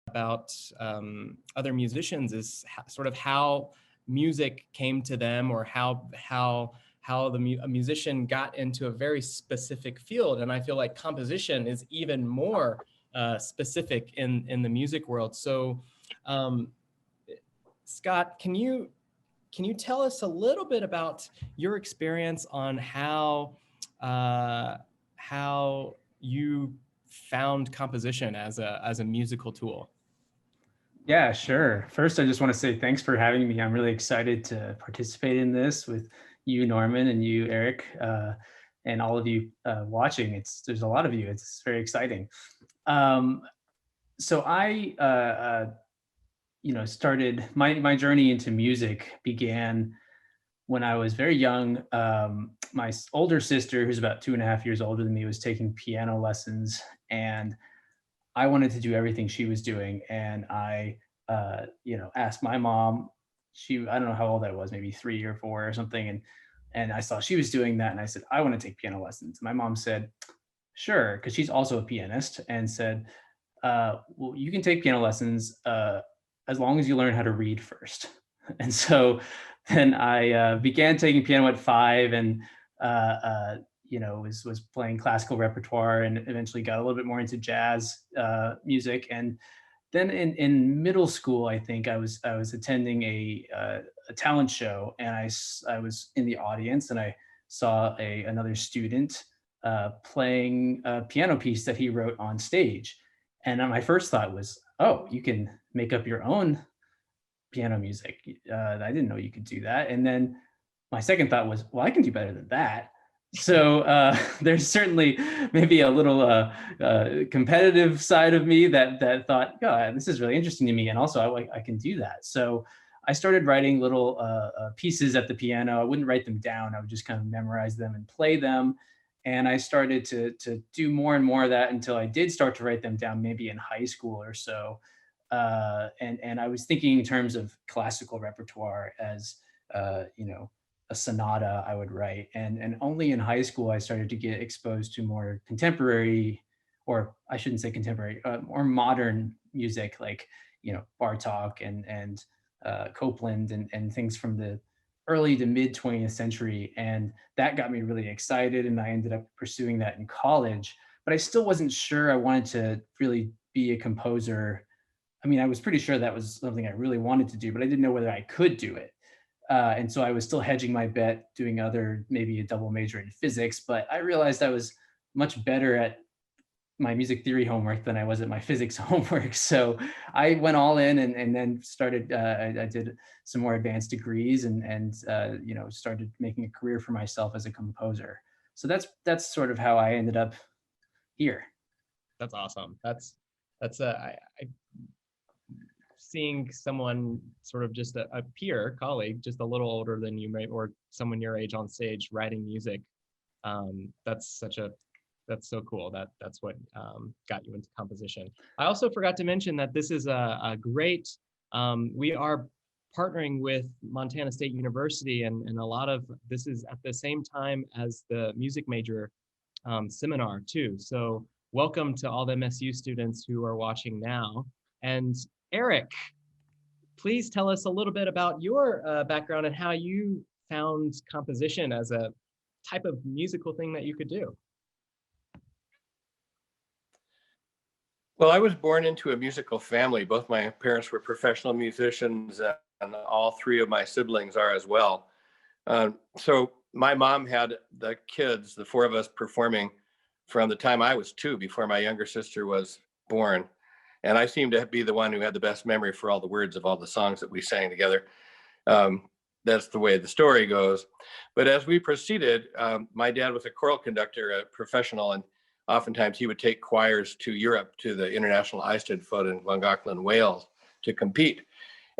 about other musicians is sort of how music came to them, or how a musician got into a very specific field. And I feel like composition is even more specific in the music world. So, Scott, can you tell us a little bit about your experience on how you found composition as a musical tool? Yeah, sure. First, I just want to say thanks for having me. I'm really excited to participate in this with you, Norman, and you, Eric, and all of you watching. There's a lot of you. It's very exciting. Um, so I, started my journey into music began when I was very young. My older sister, who's about 2.5 years older than me, was taking piano lessons, and I wanted to do everything she was doing. And I, asked my mom. I don't know how old I was, maybe 3 or 4 or something, and I saw she was doing that, and I said, I want to take piano lessons. My mom said, sure, because she's also a pianist, and said, well, you can take piano lessons as long as you learn how to read first. And so then I began taking piano at 5, and was playing classical repertoire, and eventually got a little bit more into jazz music. And then in middle school, I think I was attending a talent show, and I was in the audience, and I saw another student playing a piano piece that he wrote on stage. And my first thought was, oh, you can make up your own piano music. I didn't know you could do that. And then my second thought was, well, I can do better than that. So there's certainly maybe a little competitive side of me that thought, oh, this is really interesting to me, and also I can do that. So I started writing little pieces at the piano. I wouldn't write them down. I would just kind of memorize them and play them. And I started to do more and more of that until I did start to write them down, maybe in high school or so. And I was thinking in terms of classical repertoire as a sonata I would write. And only in high school I started to get exposed to more contemporary, or I shouldn't say contemporary, more modern music, like Bartok and Copland and things from the early to mid 20th century. And that got me really excited, and I ended up pursuing that in college. But I still wasn't sure I wanted to really be a composer. I mean, I was pretty sure that was something I really wanted to do, but I didn't know whether I could do it. And so I was still hedging my bet, doing maybe a double major in physics, but I realized I was much better at my music theory homework than I was at my physics homework. So I went all in, and then started, I did some more advanced degrees, and started making a career for myself as a composer. So that's sort of how I ended up here. That's awesome. That's seeing someone sort of just a peer colleague, just a little older than you, or someone your age on stage writing music. That's so cool. That's what got you into composition. I also forgot to mention that this is a great, we are partnering with Montana State University, and a lot of this is at the same time as the music major seminar too. So welcome to all the MSU students who are watching now. And Eric, please tell us a little bit about your background and how you found composition as a type of musical thing that you could do. Well, I was born into a musical family. Both my parents were professional musicians, and all 3 of my siblings are as well. So my mom had the kids, the 4 of us, performing from the time I was 2, before my younger sister was born. And I seem to be the one who had the best memory for all the words of all the songs that we sang together. That's the way the story goes. But as we proceeded, my dad was a choral conductor, a professional, and oftentimes he would take choirs to Europe, to the International Eisteddfod in Llangollen, Wales, to compete.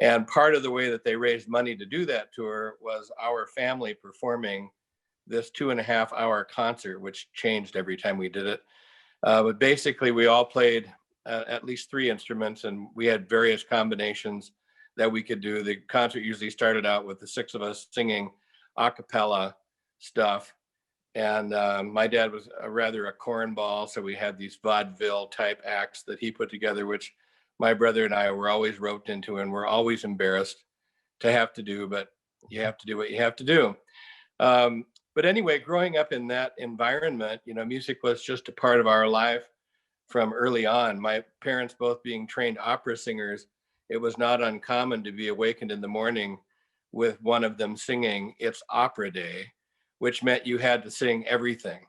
And part of the way that they raised money to do that tour was our family performing this 2.5-hour concert, which changed every time we did it. But basically, we all played at least 3 instruments, and we had various combinations that we could do. The concert usually started out with the 6 of us singing a cappella stuff. And my dad was rather a cornball, so we had these vaudeville type acts that he put together, which my brother and I were always roped into, and we're always embarrassed to have to do, but you have to do what you have to do. But anyway, growing up in that environment, music was just a part of our life from early on. My parents both being trained opera singers, it was not uncommon to be awakened in the morning with one of them singing "It's Opera Day," which meant you had to sing everything.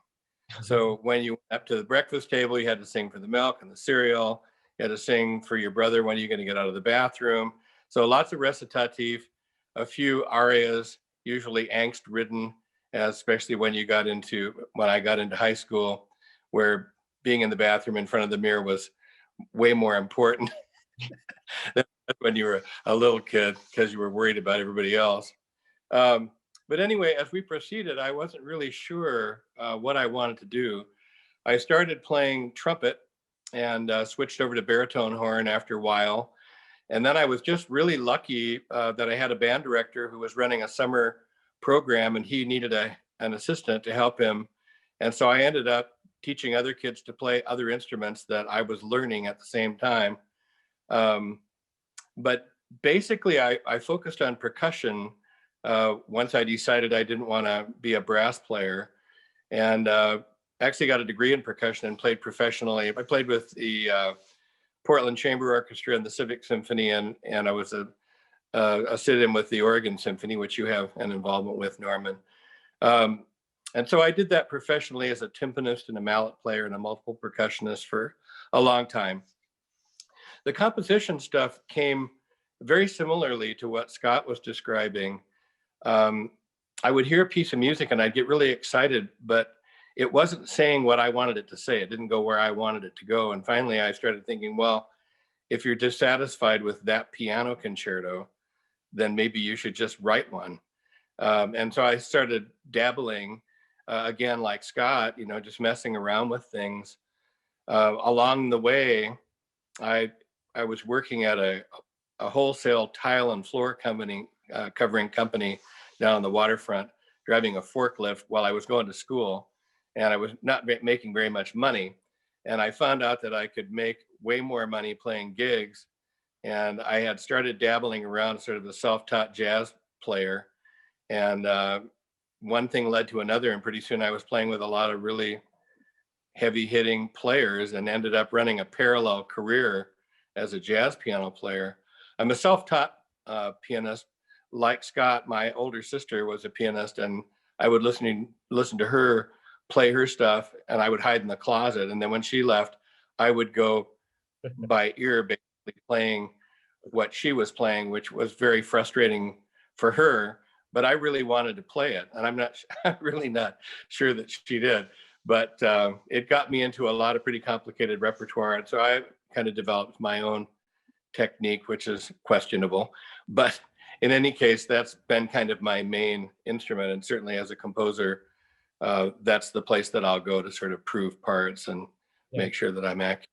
So when you went up to the breakfast table, you had to sing for the milk and the cereal. You had to sing for your brother when you're going to get out of the bathroom. So lots of recitative, a few arias, usually angst-ridden, especially when I got into high school, where being in the bathroom in front of the mirror was way more important than when you were a little kid, because you were worried about everybody else. But anyway, as we proceeded, I wasn't really sure what I wanted to do. I started playing trumpet and switched over to baritone horn after a while. And then I was just really lucky that I had a band director who was running a summer program, and he needed an assistant to help him. And so I ended up teaching other kids to play other instruments that I was learning at the same time. But basically, I focused on percussion once I decided I didn't want to be a brass player, and actually got a degree in percussion and played professionally. I played with the Portland Chamber Orchestra and the Civic Symphony, and I was a sit-in with the Oregon Symphony, which you have an involvement with, Norman. And so I did that professionally as a timpanist and a mallet player and a multiple percussionist for a long time. The composition stuff came very similarly to what Scott was describing. I would hear a piece of music and I'd get really excited, but it wasn't saying what I wanted it to say. It didn't go where I wanted it to go. And finally, I started thinking, well, if you're dissatisfied with that piano concerto, then maybe you should just write one. And so I started dabbling, again, like Scott, just messing around with things. Along the way, I was working at a wholesale tile and floor company, covering company down on the waterfront, driving a forklift while I was going to school. And I was not making very much money. And I found out that I could make way more money playing gigs. And I had started dabbling around, sort of a self-taught jazz player. And one thing led to another. And pretty soon I was playing with a lot of really heavy hitting players and ended up running a parallel career as a jazz piano player. I'm a self-taught pianist. Like Scott, my older sister was a pianist, and I would listen to her play her stuff, and I would hide in the closet. And then when she left, I would go by ear, basically playing what she was playing, which was very frustrating for her. But I really wanted to play it, and I'm really not sure that she did. But it got me into a lot of pretty complicated repertoire, and so I kind of developed my own technique, which is questionable. But in any case, that's been kind of my main instrument, and certainly as a composer, that's the place that I'll go to sort of prove parts and make sure that I'm accurate.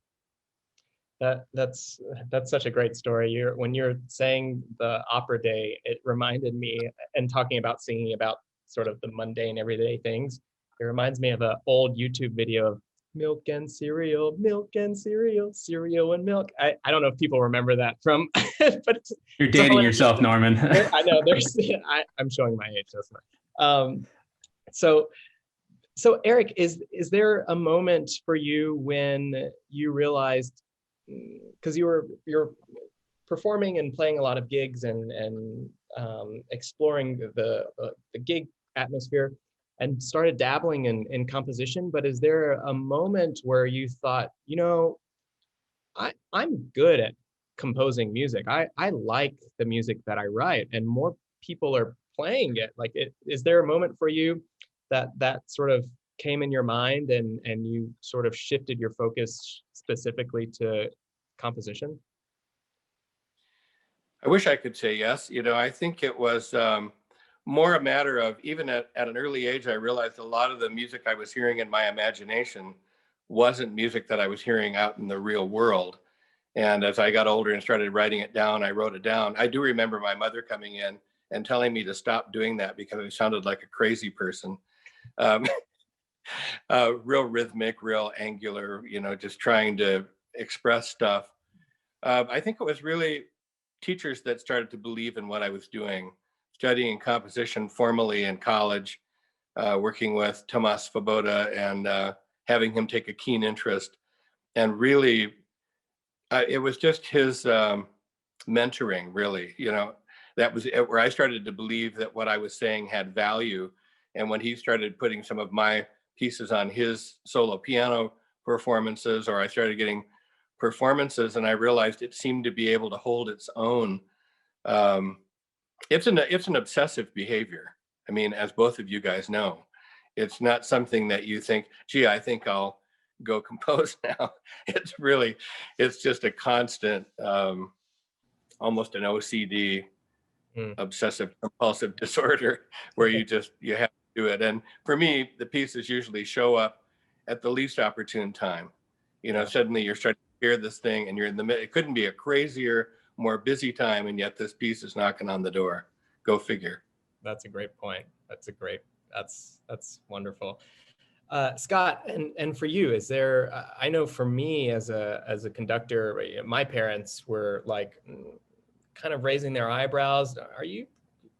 That's such a great story. When you're saying the opera day, it reminded me, and talking about singing about sort of the mundane everyday things, it reminds me of an old YouTube video of milk and cereal, cereal and milk. I don't know if people remember that from, but you're dating yourself, Norman. I know I'm showing my age, that's not. So Eric, is there a moment for you when you realized, because you're performing and playing a lot of gigs and exploring the gig atmosphere, and started dabbling in composition, but is there a moment where you thought, I'm good at composing music. I like the music that I write, and more people are playing it. Is there a moment for you that sort of came in your mind and you sort of shifted your focus specifically to composition? I wish I could say yes. I think it was more a matter of, even at an early age, I realized a lot of the music I was hearing in my imagination wasn't music that I was hearing out in the real world. And as I got older and started writing it down, I wrote it down. I do remember my mother coming in and telling me to stop doing that because I sounded like a crazy person. Real rhythmic, real angular, just trying to express stuff. I think it was really teachers that started to believe in what I was doing, studying composition formally in college, working with Tomas Svoboda and having him take a keen interest. And really, it was just his mentoring, really, that was where I started to believe that what I was saying had value. And when he started putting some of my pieces on his solo piano performances, or I started getting performances and I realized it seemed to be able to hold its own. It's an obsessive behavior. I mean, as both of you guys know, it's not something that you think, gee, I think I'll go compose now. It's just a constant, almost an OCD, obsessive compulsive disorder, where you have to do it. And for me, the pieces usually show up at the least opportune time. Suddenly you're starting to hear this thing and you're in the middle. It couldn't be a crazier, more busy time, and yet this piece is knocking on the door. Go figure. That's a great point. That's wonderful. Scott, and for you, is there, I know for me as a conductor, my parents were like kind of raising their eyebrows.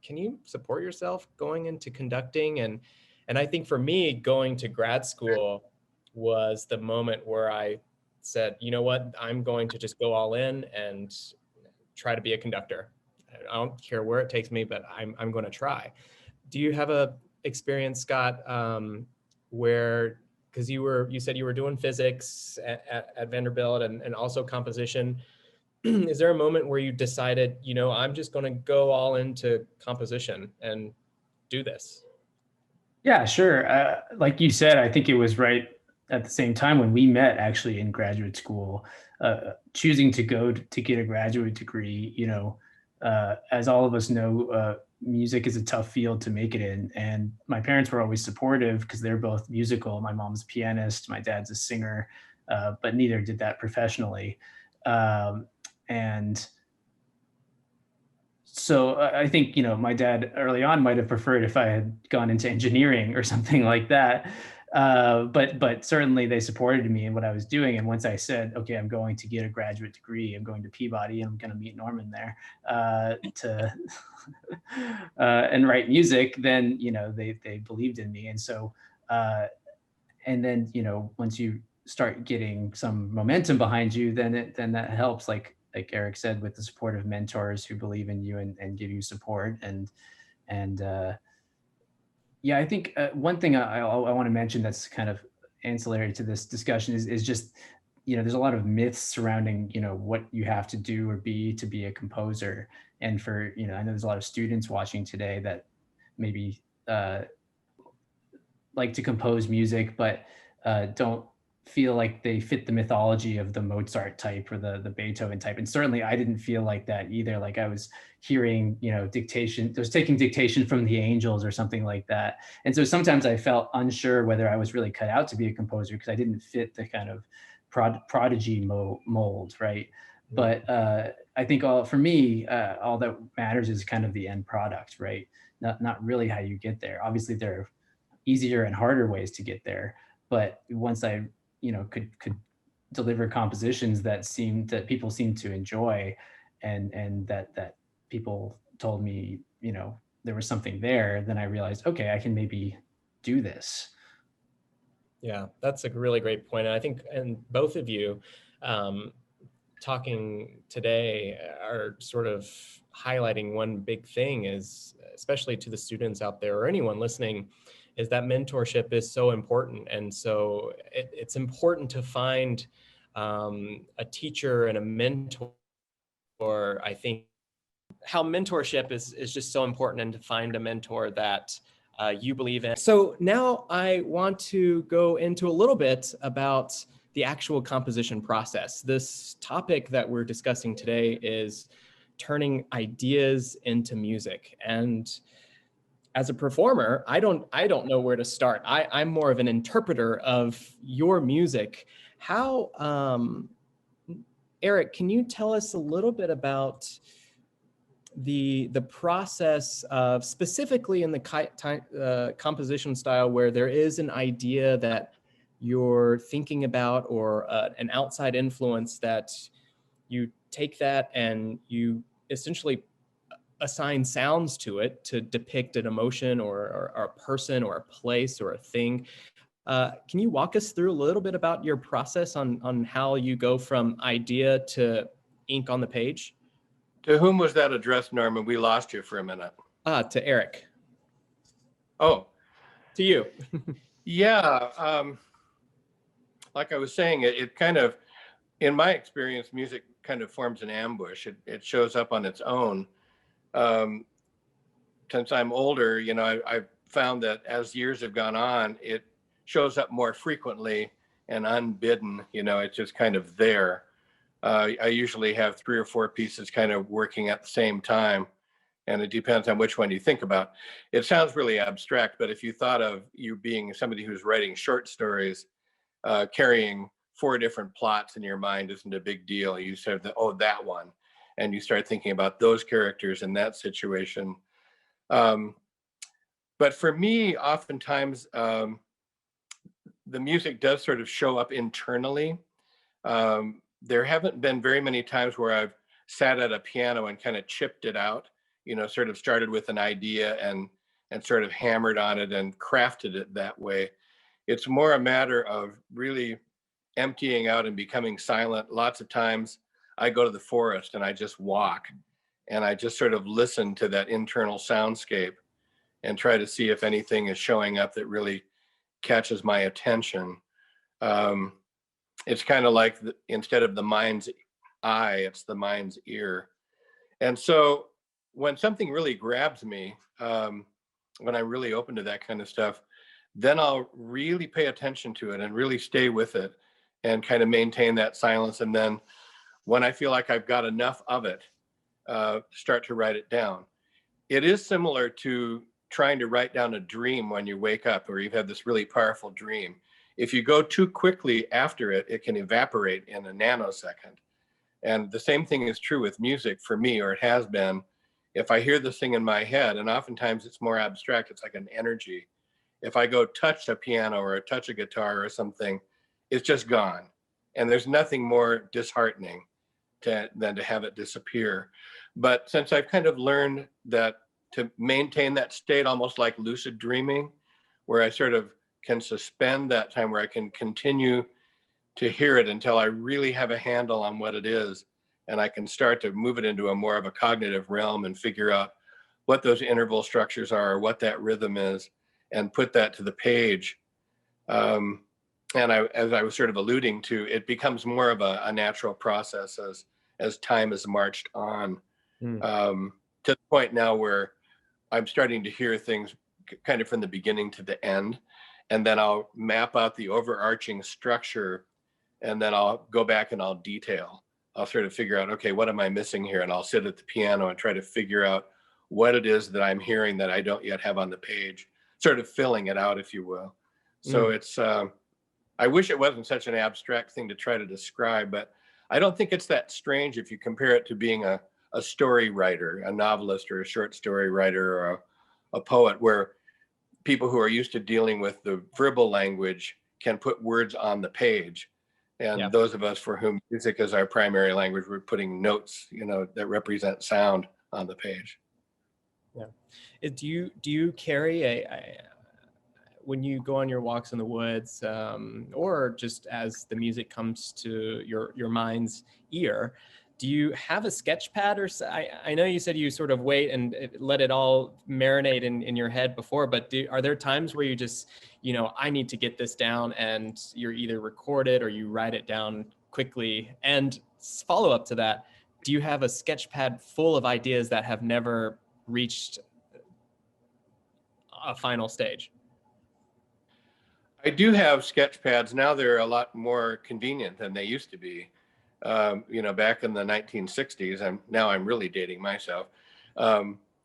Can you support yourself going into conducting? And I think for me, going to grad school was the moment where I said, you know what, I'm going to just go all in and try to be a conductor. I don't care where it takes me, but I'm going to try. Do you have a experience, Scott, where, because you said you were doing physics at Vanderbilt and also composition. Is there a moment where you decided, I'm just going to go all into composition and do this? Yeah, sure. Like you said, I think it was right at the same time when we met, actually, in graduate school, choosing to go to get a graduate degree. As all of us know, music is a tough field to make it in. And my parents were always supportive because they're both musical. My mom's a pianist, my dad's a singer, but neither did that professionally. And so I think, my dad early on might have preferred if I had gone into engineering or something like that. But certainly they supported me in what I was doing. And once I said, okay, I'm going to get a graduate degree, I'm going to Peabody, I'm going to meet Norman there and write music, then, they believed in me. And so, and then, once you start getting some momentum behind you, then that helps, like Eric said, with the support of mentors who believe in you and give you support. And yeah, I think one thing I want to mention that's kind of ancillary to this discussion is just, there's a lot of myths surrounding, what you have to do or be to be a composer. And for, I know there's a lot of students watching today that maybe like to compose music, but don't feel like they fit the mythology of the Mozart type or the Beethoven type. And certainly I didn't feel like that either. Like I was hearing, dictation, I was taking dictation from the angels or something like that. And so sometimes I felt unsure whether I was really cut out to be a composer because I didn't fit the kind of prodigy mold, right? But I think for me, all that matters is kind of the end product, right? Not really how you get there. Obviously there are easier and harder ways to get there. But once I, could deliver compositions that people seemed to enjoy, and that people told me, there was something there, then I realized, okay, I can maybe do this. Yeah, that's a really great point. And I think, and both of you talking today are sort of highlighting one big thing is, especially to the students out there or anyone listening, is that mentorship is so important. And so it's important to find a teacher and a mentor. I think how mentorship is just so important, and to find a mentor that you believe in. So now I want to go into a little bit about the actual composition process. This topic that we're discussing today is turning ideas into music. And as a performer, I don't know where to start. I'm more of an interpreter of your music. How, Eric, can you tell us a little bit about the process of, specifically in the composition style, where there is an idea that you're thinking about, or an outside influence that you take that and you essentially assign sounds to it to depict an emotion or a person or a place or a thing. Can you walk us through a little bit about your process on how you go from idea to ink on the page? To whom was that addressed, Norman? We lost you for a minute. To Eric. Oh, to you. Yeah. Like I was saying, it kind of, in my experience, music kind of forms an ambush. It shows up on its own. Since I'm older, I've found that as years have gone on, it shows up more frequently and unbidden. It's just kind of there. I usually have 3 or 4 pieces kind of working at the same time, and it depends on which one you think about. It sounds really abstract, but if you thought of you being somebody who's writing short stories, carrying 4 different plots in your mind isn't a big deal. You start that one, and you start thinking about those characters in that situation. But for me, oftentimes, the music does sort of show up internally. There haven't been very many times where I've sat at a piano and kind of chipped it out, sort of started with an idea and sort of hammered on it and crafted it that way. It's more a matter of really emptying out and becoming silent. Lots of times I go to the forest and I just walk and I just sort of listen to that internal soundscape and try to see if anything is showing up that really catches my attention. It's kind of like instead of the mind's eye, it's the mind's ear. And so when something really grabs me, when I'm really open to that kind of stuff, then I'll really pay attention to it and really stay with it and kind of maintain that silence. And then when I feel like I've got enough of it, start to write it down. It is similar to trying to write down a dream when you wake up or you've had this really powerful dream. If you go too quickly after it, it can evaporate in a nanosecond. And the same thing is true with music for me, or it has been. If I hear this thing in my head, and oftentimes it's more abstract, it's like an energy. If I go touch a piano or touch a guitar or something, it's just gone. And there's nothing more disheartening than to have it disappear. But since I've kind of learned that to maintain that state, almost like lucid dreaming, where I sort of can suspend that time, where I can continue to hear it until I really have a handle on what it is, and I can start to move it into a more of a cognitive realm and figure out what those interval structures are, or what that rhythm is, and put that to the page. And as I was sort of alluding to, it becomes more of a natural process as time has marched on, to the point now where I'm starting to hear things kind of from the beginning to the end. And then I'll map out the overarching structure, and then I'll go back and I'll detail. I'll sort of figure out, okay, what am I missing here? And I'll sit at the piano and try to figure out what it is that I'm hearing that I don't yet have on the page, sort of filling it out, if you will. So it's, I wish it wasn't such an abstract thing to try to describe, but I don't think it's that strange if you compare it to being a story writer, a novelist or a short story writer or a poet, where people who are used to dealing with the verbal language can put words on the page. And those of us for whom music is our primary language, we're putting notes, that represent sound on the page. Yeah. Do you carry when you go on your walks in the woods, or just as the music comes to your mind's ear, do you have a sketch pad? Or I know you said you sort of wait and let it all marinate in your head before, but are there times where you just, I need to get this down, and you're either record it or you write it down quickly? And follow up to that, do you have a sketch pad full of ideas that have never reached a final stage? I do have sketch pads. Now they're a lot more convenient than they used to be. Back in the 1960s, I'm really dating myself.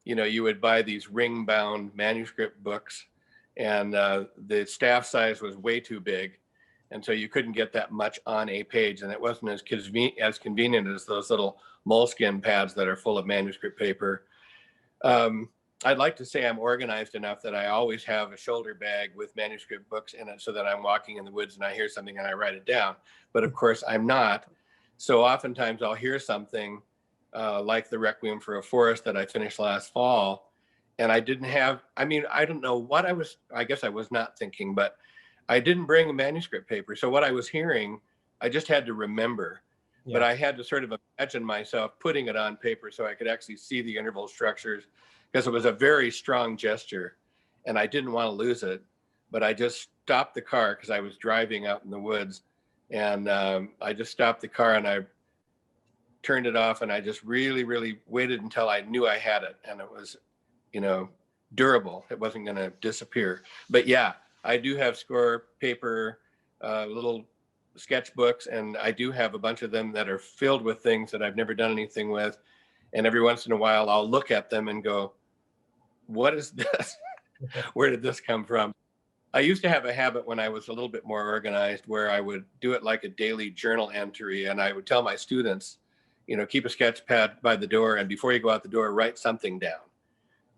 You would buy these ring-bound manuscript books, and the staff size was way too big, and so you couldn't get that much on a page, and it wasn't as convenient as those little moleskin pads that are full of manuscript paper. I'd like to say I'm organized enough that I always have a shoulder bag with manuscript books in it, so that I'm walking in the woods and I hear something and I write it down. But of course, I'm not. So oftentimes I'll hear something like the Requiem for a Forest that I finished last fall, and I didn't have, I mean, I don't know what I guess I was not thinking, but I didn't bring a manuscript paper. So what I was hearing, I just had to remember, but Yeah. I had to sort of imagine myself putting it on paper so I could actually see the interval structures, because it was a very strong gesture and I didn't want to lose it. But I just stopped the car because I was driving out in the woods, and I just stopped the car and I turned it off, and I just really, really waited until I knew I had it and it was, durable. It wasn't going to disappear. But yeah, I do have score paper, little sketchbooks, and I do have a bunch of them that are filled with things that I've never done anything with. And every once in a while, I'll look at them and go, what is this? Where did this come from? I used to have a habit when I was a little bit more organized where I would do it like a daily journal entry. And I would tell my students, keep a sketch pad by the door. And before you go out the door, write something down.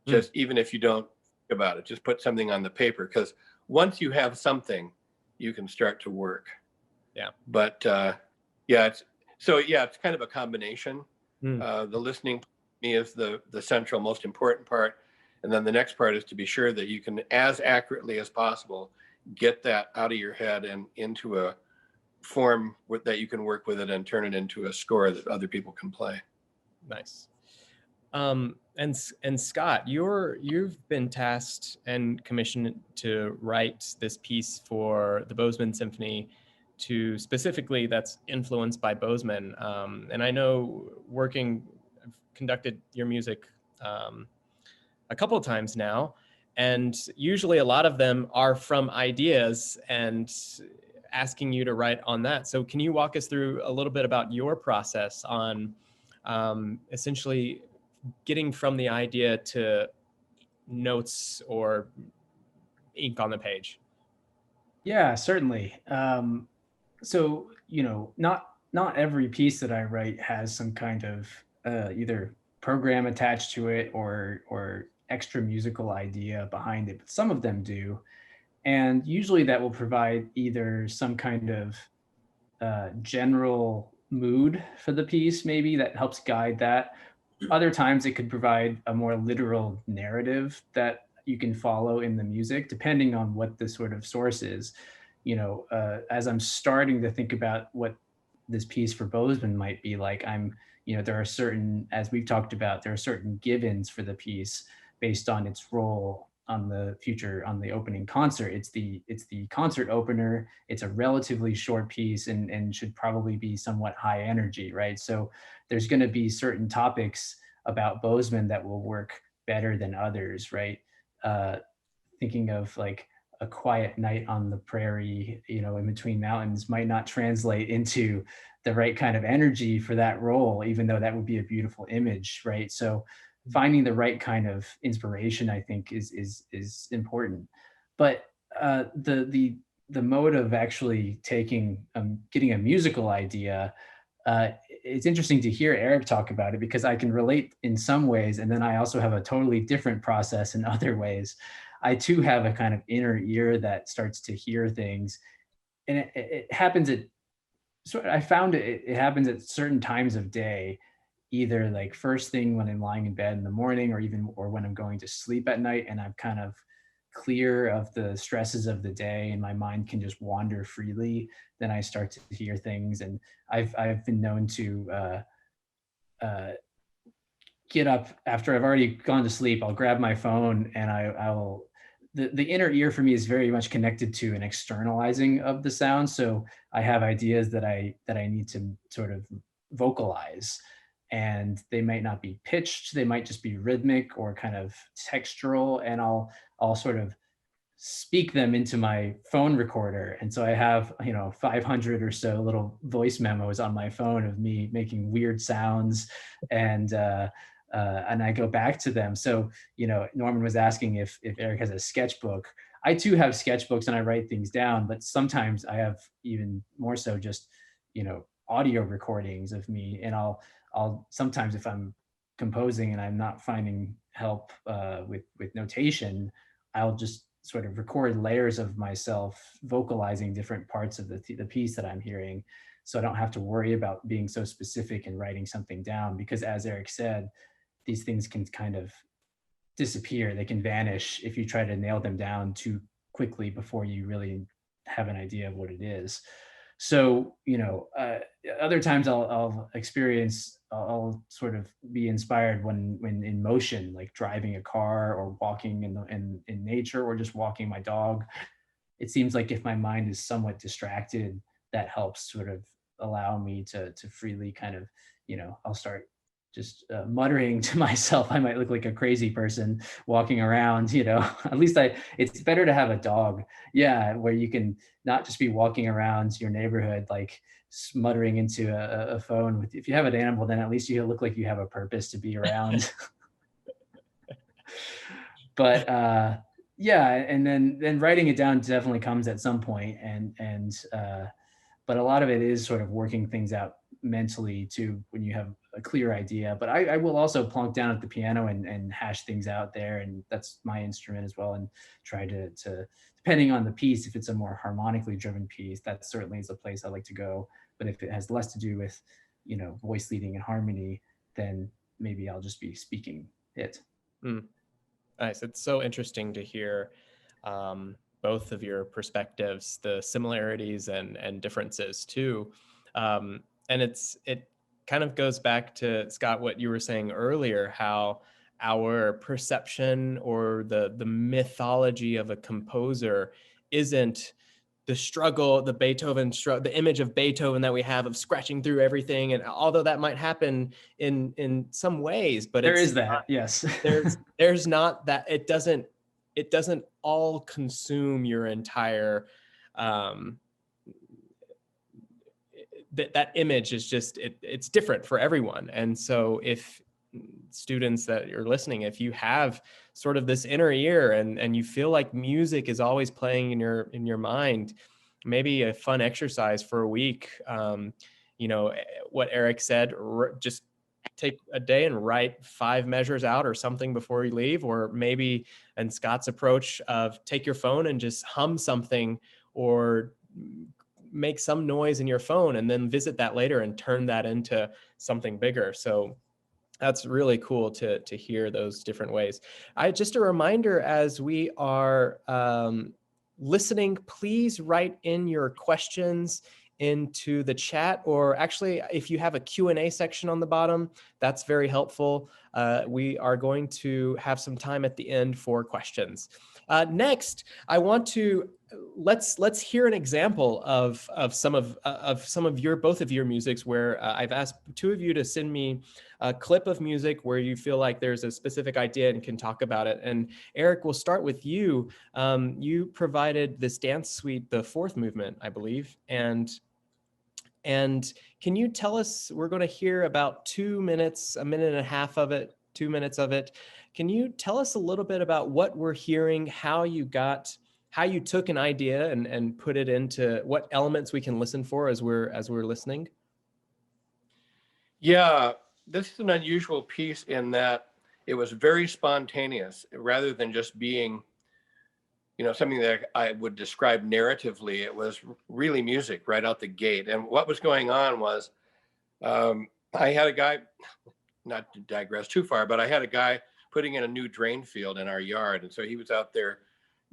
Just even if you don't think about it, just put something on the paper. Because once you have something, you can start to work. Yeah. But it's kind of a combination. The listening to me is the central, most important part. And then the next part is to be sure that you can, as accurately as possible, get that out of your head and into a form that you can work with it and turn it into a score that other people can play. Nice. And Scott, you've been tasked and commissioned to write this piece for the Bozeman Symphony, specifically that's influenced by Bozeman. And I know I've conducted your music a couple of times now, and usually a lot of them are from ideas and asking you to write on that. So can you walk us through a little bit about your process on essentially getting from the idea to notes or ink on the page? Yeah, certainly. So, not every piece that I write has some kind of either program attached to it or extra musical idea behind it, but some of them do. And usually that will provide either some kind of general mood for the piece, maybe that helps guide that. Other times it could provide a more literal narrative that you can follow in the music, depending on what the sort of source is. As I'm starting to think about what this piece for Bozeman might be like, there are certain, as we've talked about, there are certain givens for the piece based on its role on the opening concert. It's the concert opener. It's a relatively short piece and should probably be somewhat high energy, right? So there's going to be certain topics about Bozeman that will work better than others, right? Thinking of like a quiet night on the prairie, in between mountains might not translate into the right kind of energy for that role, even though that would be a beautiful image, right? So finding the right kind of inspiration, I think, is important. But the mode of actually getting a musical idea, it's interesting to hear Eric talk about it because I can relate in some ways, and then I also have a totally different process in other ways. I too have a kind of inner ear that starts to hear things, and it happens at. So I found it happens at certain times of day, either like first thing when I'm lying in bed in the morning, or when I'm going to sleep at night, and I'm kind of clear of the stresses of the day, and my mind can just wander freely. Then I start to hear things, and I've been known to get up after I've already gone to sleep. I'll grab my phone and I'll the inner ear for me is very much connected to an externalizing of the sound. So I have ideas that I need to sort of vocalize, and they might not be pitched. They might just be rhythmic or kind of textural, and I'll sort of speak them into my phone recorder. And so I have 500 or so little voice memos on my phone of me making weird sounds, and I go back to them. So, Norman was asking if Eric has a sketchbook. I too have sketchbooks and I write things down, but sometimes I have even more so just, audio recordings of me. And I'll sometimes, if I'm composing and I'm not finding help with notation, I'll just sort of record layers of myself vocalizing different parts of the piece that I'm hearing. So I don't have to worry about being so specific and writing something down, because as Eric said, these things can kind of disappear. They can vanish if you try to nail them down too quickly before you really have an idea of what it is. So, other times I'll experience, I'll sort of be inspired when in motion, like driving a car or walking in nature, or just walking my dog. It seems like if my mind is somewhat distracted, that helps sort of allow me to freely kind of, I'll start just muttering to myself. I might look like a crazy person walking around, at least it's better to have a dog. Yeah. Where you can not just be walking around your neighborhood, like muttering into a phone. If you have an animal, then at least you look like you have a purpose to be around. But yeah. And then writing it down definitely comes at some point. But a lot of it is sort of working things out mentally too, when you have a clear idea. But I will also plunk down at the piano and hash things out there. And that's my instrument as well. And try to depending on the piece, if it's a more harmonically driven piece, that certainly is a place I like to go. But if it has less to do with, voice leading and harmony, then maybe I'll just be speaking it. Nice. It's so interesting to hear both of your perspectives, the similarities and differences too. And it kind of goes back to, Scott, what you were saying earlier, how our perception or the mythology of a composer isn't the struggle, the Beethoven the image of Beethoven that we have of scratching through everything. And although that might happen in some ways, but there is that, yes. there's not that, it doesn't all consume your entire, that image is just, it's different for everyone. And so if students that you're listening, if you have sort of this inner ear and you feel like music is always playing in your mind, maybe a fun exercise for a week, what Eric said, just take a day and write 5 measures out or something before you leave, or maybe, and Scott's approach of take your phone and just hum something or make some noise in your phone and then visit that later and turn that into something bigger. So that's really cool to hear those different ways. Just a reminder, as we are listening, please write in your questions into the chat, or actually if you have a Q&A section on the bottom, that's very helpful. We are going to have some time at the end for questions. Next, I want to let's hear an example of some of both of your musics where I've asked 2 of you to send me a clip of music where you feel like there's a specific idea and can talk about it. And Eric, we'll start with you. You provided this dance suite, the 4th movement, I believe, and can you tell us, we're going to hear about 2 minutes, a minute and a half of it, 2 minutes of it. Can you tell us a little bit about what we're hearing, how you took an idea and put it into what elements we can listen for as we're listening? Yeah, this is an unusual piece in that it was very spontaneous rather than just being, something that I would describe narratively. It was really music right out the gate. And what was going on was I had a guy, not to digress too far, but I had a guy putting in a new drain field in our yard. And so he was out there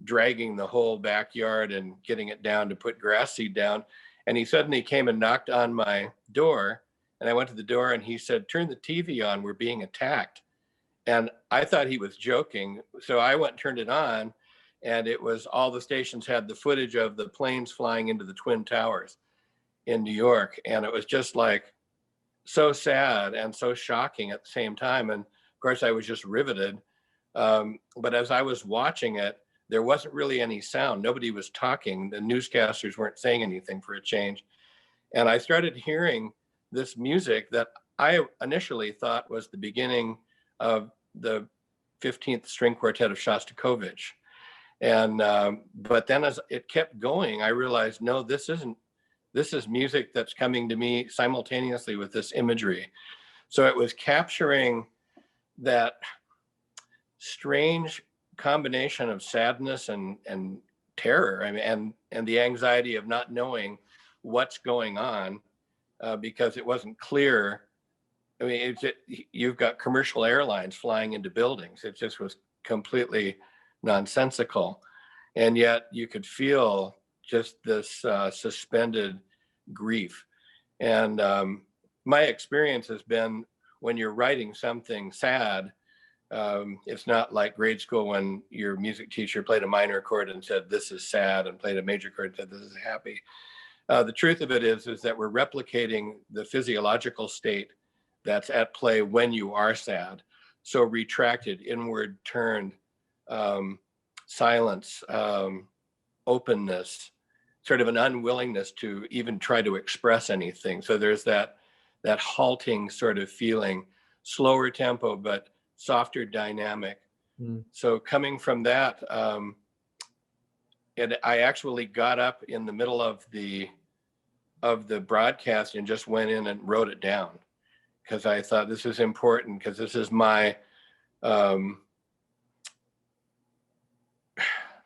dragging the whole backyard and getting it down to put grass seed down. And he suddenly came and knocked on my door. And I went to the door and he said, "Turn the TV on, we're being attacked." And I thought he was joking. So I went and turned it on, and it was, all the stations had the footage of the planes flying into the Twin Towers in New York. And it was just like so sad and so shocking at the same time. And of course I was just riveted. But as I was watching it, there wasn't really any sound. Nobody was talking. The newscasters weren't saying anything for a change. And I started hearing this music that I initially thought was the beginning of the 15th String Quartet of Shostakovich. And but then as it kept going, I realized, no, this is music that's coming to me simultaneously with this imagery. So it was capturing that strange combination of sadness and terror. I mean, and the anxiety of not knowing what's going on, because it wasn't clear. I mean, you've got commercial airlines flying into buildings. It just was completely nonsensical. And yet you could feel just this suspended grief. And my experience has been, when you're writing something sad, it's not like grade school when your music teacher played a minor chord and said, this is sad, and played a major chord and said, this is happy. The truth of it is that we're replicating the physiological state that's at play when you are sad. So retracted, inward turned, silence, openness, sort of an unwillingness to even try to express anything. So there's that halting sort of feeling, slower tempo, but softer dynamic. So coming from that, and I actually got up in the middle of the broadcast and just went in and wrote it down, because I thought this is important, because this is my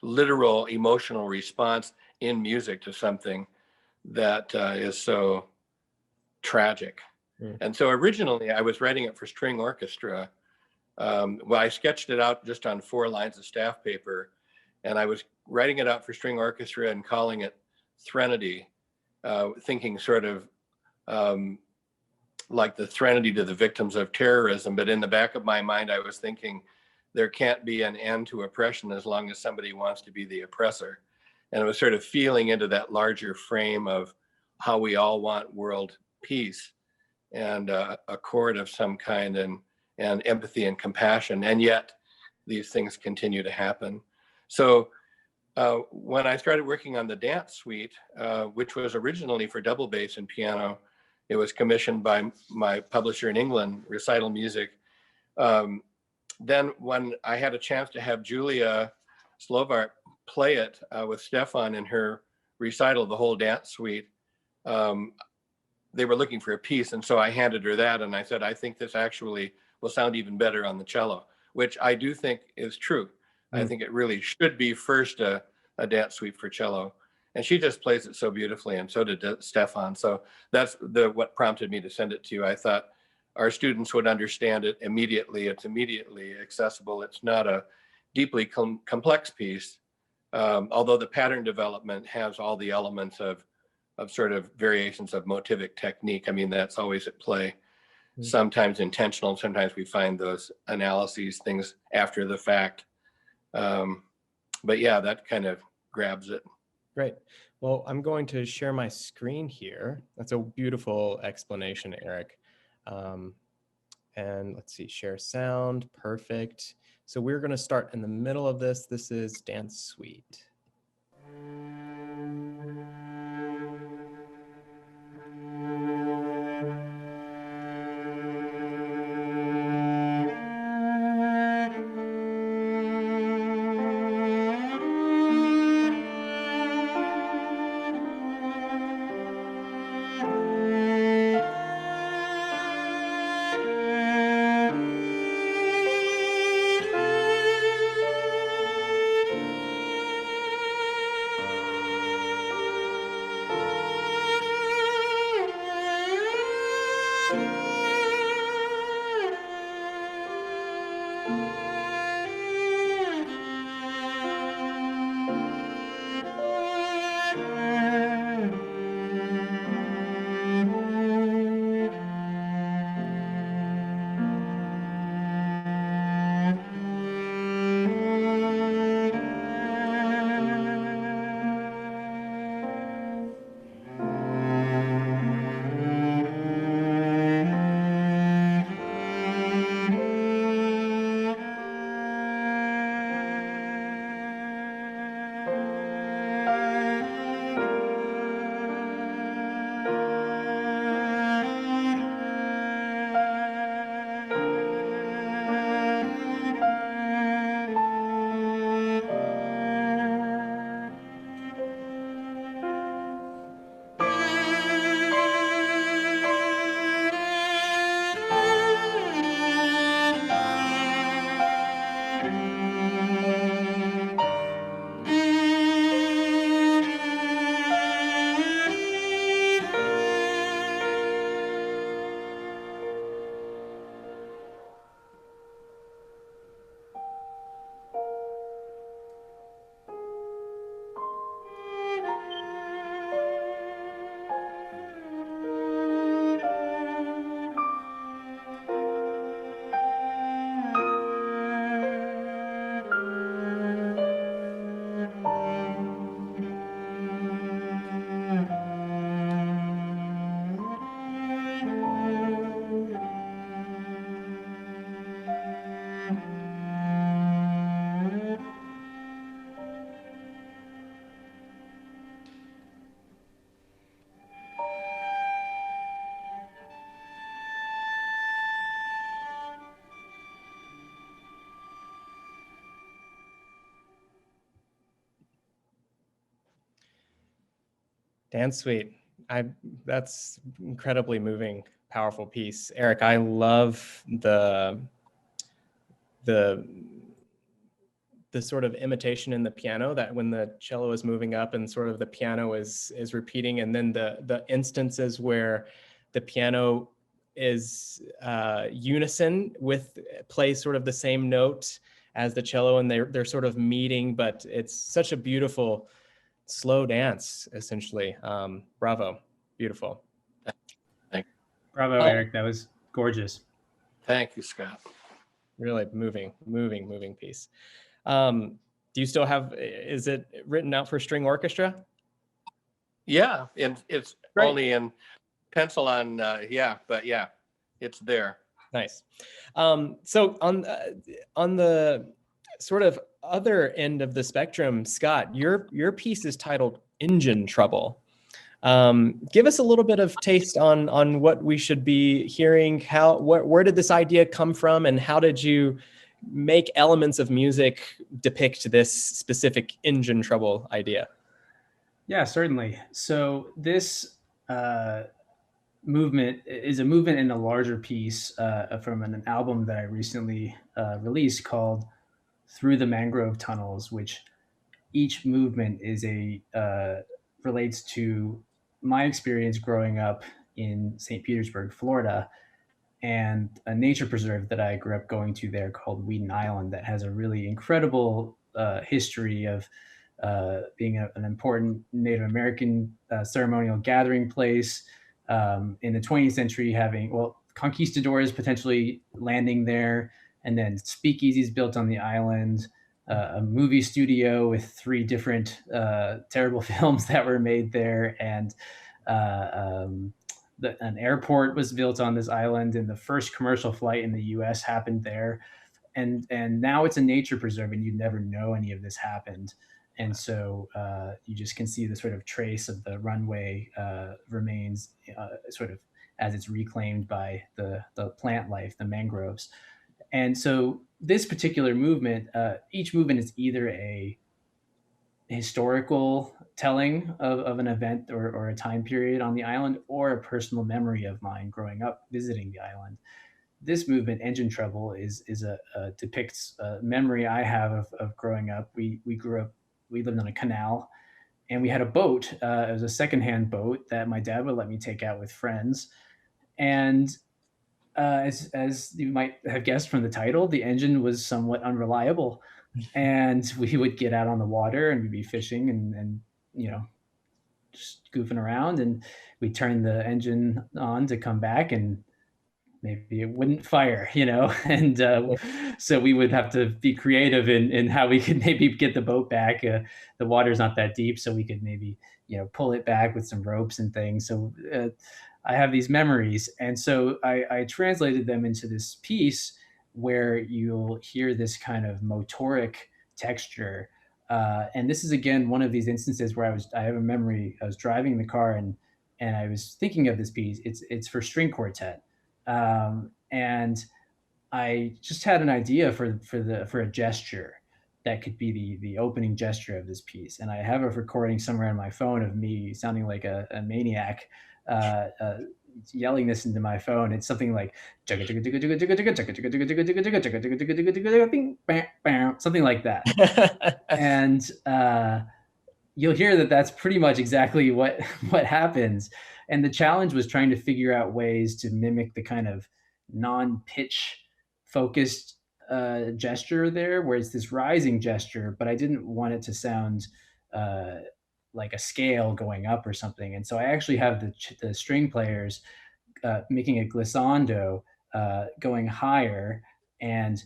literal emotional response in music to something that is so tragic. And so originally I was writing it for string orchestra. Well, I sketched it out just on 4 lines of staff paper, and I was writing it out for string orchestra and calling it Threnody, thinking sort of like the Threnody to the victims of terrorism. But in the back of my mind, I was thinking, there can't be an end to oppression as long as somebody wants to be the oppressor. And it was sort of feeling into that larger frame of how we all want world peace and a chord of some kind, and empathy and compassion. And yet these things continue to happen. So when I started working on the dance suite, which was originally for double bass and piano, it was commissioned by my publisher in England, Recital Music. Then when I had a chance to have Julia Slovart play it with Stefan in her recital, the whole dance suite, they were looking for a piece. And so I handed her that, and I said, I think this actually will sound even better on the cello, which I do think is true. I think it really should be first a dance suite for cello. And she just plays it so beautifully, and so did Stefan. So that's what prompted me to send it to you. I thought our students would understand it immediately. It's immediately accessible. It's not a deeply complex piece, although the pattern development has all the elements of sort of variations of motivic technique. I mean, that's always at play. Sometimes intentional, sometimes we find those analyses, things after the fact. But yeah, that kind of grabs it. Great. Well, I'm going to share my screen here. That's a beautiful explanation, Eric. And let's see, share sound, perfect. So we're going to start in the middle of this. This is Dance Suite. Dance Suite. That's incredibly moving, powerful piece. Eric, I love the sort of imitation in the piano, that when the cello is moving up and sort of the piano is repeating, and then the instances where the piano is unison with, plays sort of the same note as the cello, and they're sort of meeting, but it's such a beautiful slow dance, essentially. Bravo, beautiful. Bravo, Eric, that was gorgeous. Thank you, Scott. Really moving piece. Do you still have, is it written out for string orchestra? Yeah, and it's Great. only in pencil on, but yeah, it's there. Nice. So on the sort of other end of the spectrum, Scott, your piece is titled Engine Trouble. Give us a little bit of taste on what we should be hearing. Where did this idea come from, and how did you make elements of music depict this specific engine trouble idea? Yeah, certainly. So this movement is a movement in a larger piece from an album that I recently released called Through the Mangrove Tunnels, which each movement is relates to my experience growing up in St. Petersburg, Florida, and a nature preserve that I grew up going to there called Weeden Island, that has a really incredible history of being an important Native American ceremonial gathering place. In the 20th century, having, well, conquistadors potentially landing there, and then speakeasies built on the island, a movie studio with 3 different terrible films that were made there, and an airport was built on this island, and the first commercial flight in the U.S. happened there. And now it's a nature preserve, and you never know any of this happened. And so you just can see the sort of trace of the runway remains sort of as it's reclaimed by the plant life, the mangroves. And so this particular movement, each movement is either a historical telling of an event or a time period on the island, or a personal memory of mine growing up visiting the island. This movement, Engine Trouble, is a depicts a memory I have of growing up. We lived on a canal, and we had a boat. It was a secondhand boat that my dad would let me take out with friends. And as you might have guessed from the title, the engine was somewhat unreliable, and we would get out on the water and we'd be fishing and just goofing around, and we'd turn the engine on to come back, and maybe it wouldn't fire, and so we would have to be creative in how we could maybe get the boat back. The water's not that deep, so we could maybe pull it back with some ropes and things. So I have these memories, and so I translated them into this piece where you'll hear this kind of motoric texture. And this is again one of these instances where I have a memory. I was driving the car, and I was thinking of this piece. It's for string quartet. And I just had an idea for a gesture that could be the opening gesture of this piece. And I have a recording somewhere on my phone of me sounding like a maniac, yelling this into my phone. It's something like something like that. And you'll hear that that's pretty much exactly what happens. And the challenge was trying to figure out ways to mimic the kind of non-pitch focused gesture there, where it's this rising gesture, but I didn't want it to sound like a scale going up or something. And so I actually have the string players making a glissando, going higher and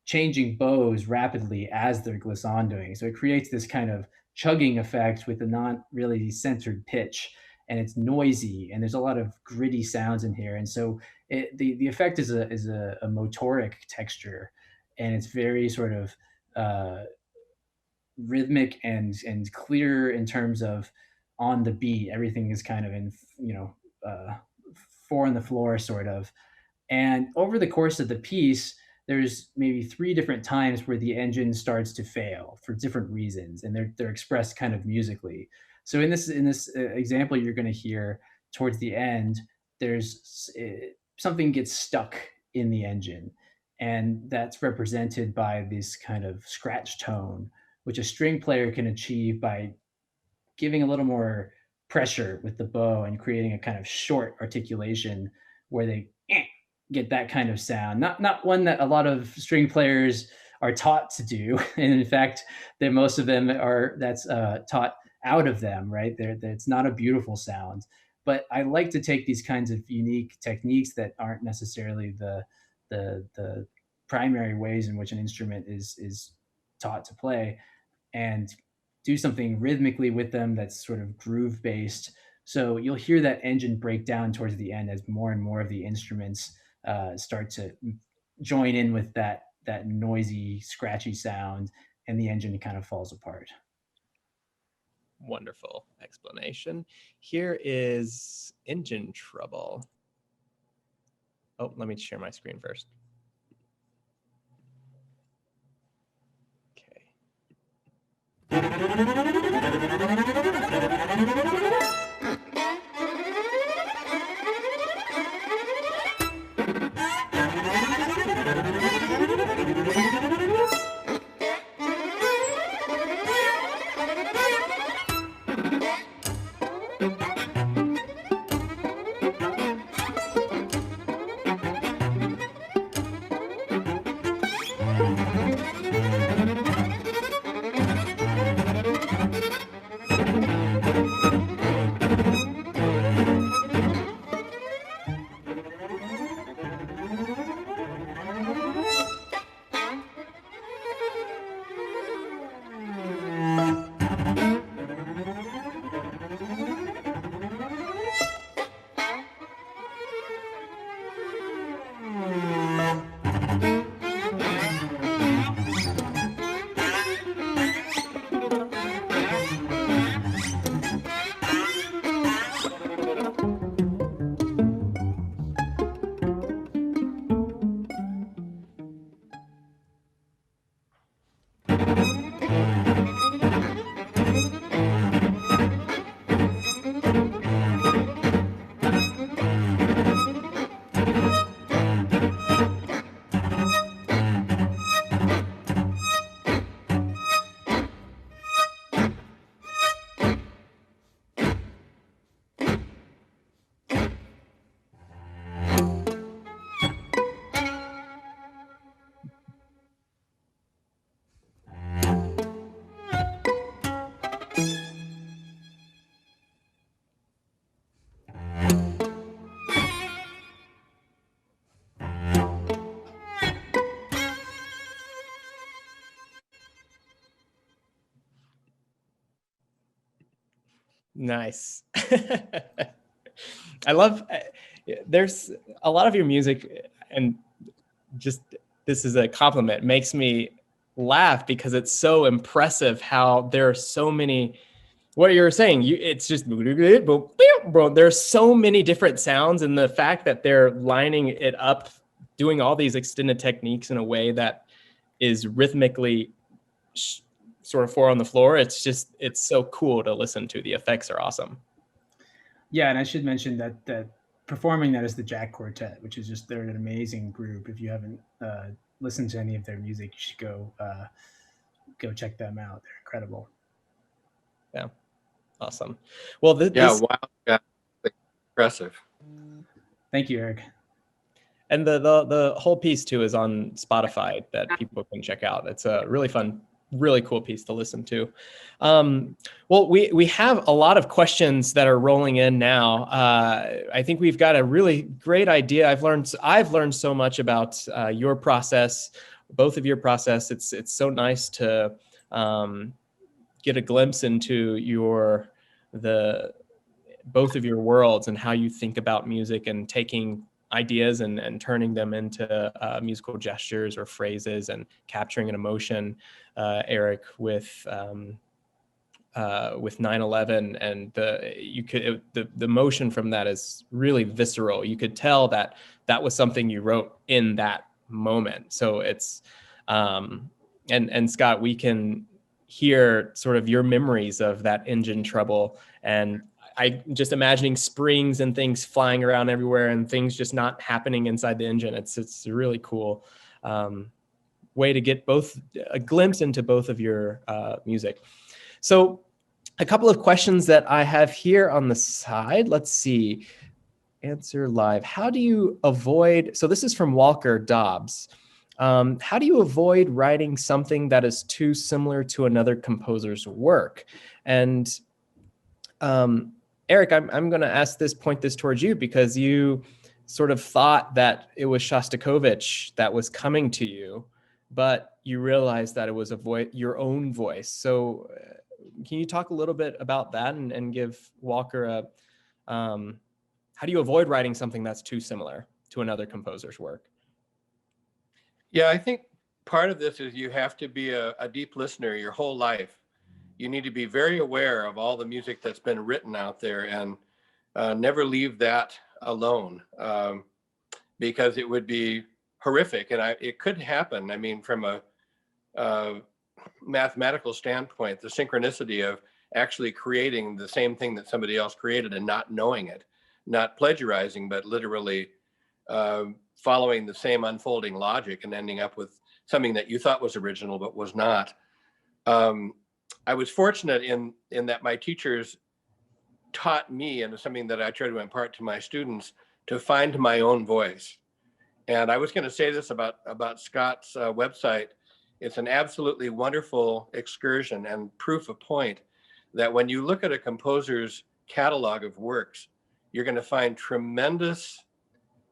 changing bows rapidly as they're glissandoing. So it creates this kind of chugging effect with a not really centered pitch, and it's noisy, and there's a lot of gritty sounds in here. And so the effect is a motoric texture, and it's very sort of rhythmic and clear in terms of on the beat. Everything is kind of in 4 on the floor sort of. And over the course of the piece, there's maybe 3 different times where the engine starts to fail for different reasons, and they're expressed kind of musically. So in this example you're going to hear towards the end, there's something gets stuck in the engine, and that's represented by this kind of scratch tone, which a string player can achieve by giving a little more pressure with the bow and creating a kind of short articulation where they get that kind of sound. Not one that a lot of string players are taught to do, and in fact, that most of them are that's taught out of them. Right there, it's not a beautiful sound. But I like to take these kinds of unique techniques that aren't necessarily the primary ways in which an instrument is taught to play, and do something rhythmically with them that's sort of groove based. So you'll hear that engine break down towards the end as more and more of the instruments start to join in with that noisy, scratchy sound, and the engine kind of falls apart. Wonderful explanation. Here is Engine Trouble. Oh, let me share my screen first. Nice. I love, there's a lot of your music, and just this is a compliment, makes me laugh because it's so impressive how there are so many, what you're saying, it's just, there's so many different sounds, and the fact that they're lining it up, doing all these extended techniques in a way that is rhythmically sort of four on the floor. It's so cool to listen to. The effects are awesome. Yeah, and I should mention that performing that is the Jack Quartet, which is just, they're an amazing group. If you haven't listened to any of their music, you should go check them out. They're incredible. Yeah, awesome. Well, wow, yeah, impressive. Thank you, Eric. And the whole piece too is on Spotify that people can check out. It's a really fun, really cool piece to listen to. Well, we have a lot of questions that are rolling in now. I think we've got a really great idea. I've learned so much about your process, both of your process. It's so nice to get a glimpse into both of your worlds and how you think about music and taking ideas and turning them into musical gestures or phrases and capturing an emotion. Eric with 9/11, and the motion from that is really visceral. You could tell that was something you wrote in that moment. So it's and Scott, we can hear sort of your memories of that engine trouble. And I just imagining springs and things flying around everywhere and things just not happening inside the engine. It's a really cool way to get a glimpse into both of your music. So a couple of questions that I have here on the side. Let's see. Answer live. How do you avoid, so this is from Walker Dobbs. How do you avoid writing something that is too similar to another composer's work? And Eric, I'm going to point this towards you, because you sort of thought that it was Shostakovich that was coming to you, but you realized that it was your own voice. So can you talk a little bit about that and give Walker how do you avoid writing something that's too similar to another composer's work? Yeah, I think part of this is you have to be a deep listener your whole life. You need to be very aware of all the music that's been written out there, and never leave that alone, because it would be horrific. And it could happen. I mean, from a mathematical standpoint, the synchronicity of actually creating the same thing that somebody else created and not knowing it, not plagiarizing, but literally following the same unfolding logic and ending up with something that you thought was original but was not. I was fortunate in that my teachers taught me, and it's something that I try to impart to my students, to find my own voice. And I was going to say this about Scott's website. It's an absolutely wonderful excursion and proof of point that when you look at a composer's catalog of works, you're going to find tremendous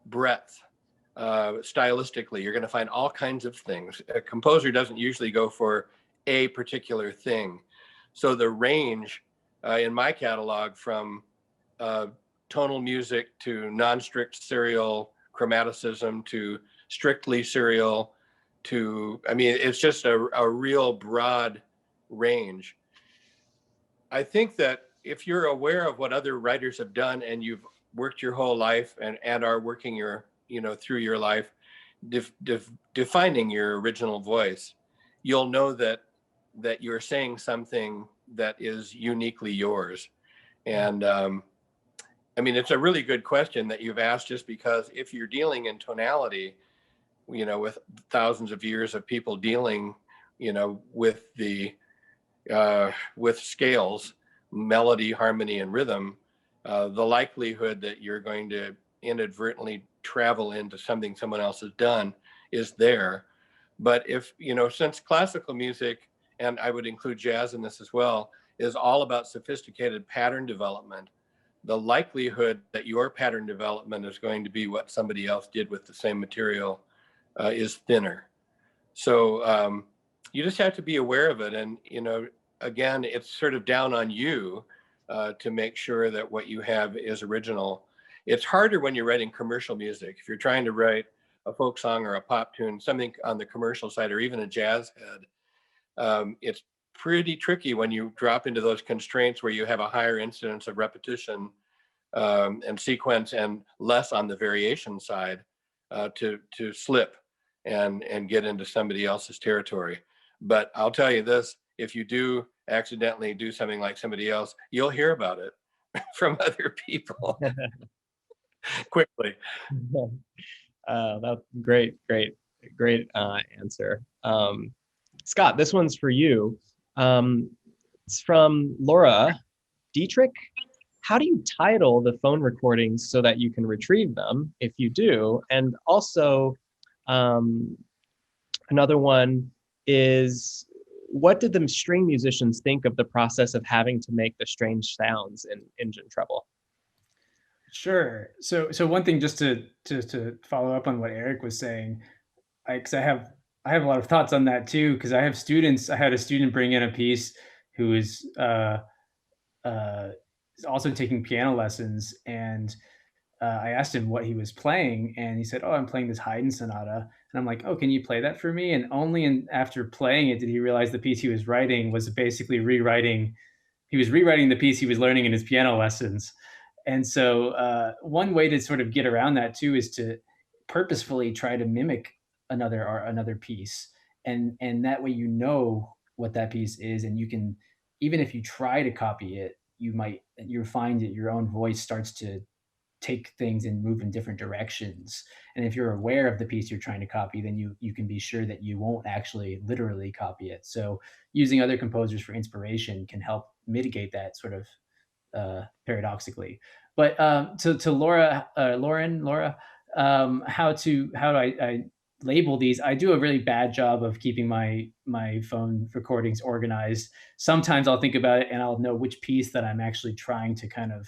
breadth stylistically. You're going to find all kinds of things. A composer doesn't usually go for a particular thing. So the range in my catalog, from tonal music to non-strict serial chromaticism to strictly serial to, I mean, it's just a real broad range. I think that if you're aware of what other writers have done and you've worked your whole life and are working through your life, defining your original voice, you'll know that you're saying something that is uniquely yours. And I mean, it's a really good question that you've asked, just because if you're dealing in tonality, with thousands of years of people dealing, with with scales, melody, harmony, and rhythm, the likelihood that you're going to inadvertently travel into something someone else has done is there. But if, since classical music, and I would include jazz in this as well, is all about sophisticated pattern development, the likelihood that your pattern development is going to be what somebody else did with the same material is thinner. So you just have to be aware of it. And, again, it's sort of down on you to make sure that what you have is original. It's harder when you're writing commercial music. If you're trying to write a folk song or a pop tune, something on the commercial side, or even a jazz head, it's pretty tricky when you drop into those constraints where you have a higher incidence of repetition and sequence, and less on the variation side, to slip and get into somebody else's territory. But I'll tell you this, if you do accidentally do something like somebody else, you'll hear about it from other people quickly. That's great answer. Scott, this one's for you. It's from Laura Dietrich. How do you title the phone recordings so that you can retrieve them if you do? And also, another one is, what did the string musicians think of the process of having to make the strange sounds in engine trouble? Sure. So one thing, just to follow up on what Eric was saying, because I have a lot of thoughts on that too. Because I have students. I had a student bring in a piece who is also taking piano lessons, and I asked him what he was playing, and he said, "Oh, I'm playing this Haydn sonata." And I'm like, "Oh, can you play that for me?" And only after playing it did he realize the piece he was writing was basically rewriting. He was rewriting the piece he was learning in his piano lessons. And so one way to sort of get around that too is to purposefully try to mimic another piece, and that way what that piece is, and you can, even if you try to copy it, you find that your own voice starts to take things and move in different directions. And if you're aware of the piece you're trying to copy, then you can be sure that you won't actually literally copy it. So using other composers for inspiration can help mitigate that sort of paradoxically. But to Laura, Laura, how do I label these? I do a really bad job of keeping my phone recordings organized. Sometimes I'll think about it and I'll know which piece that I'm actually trying to kind of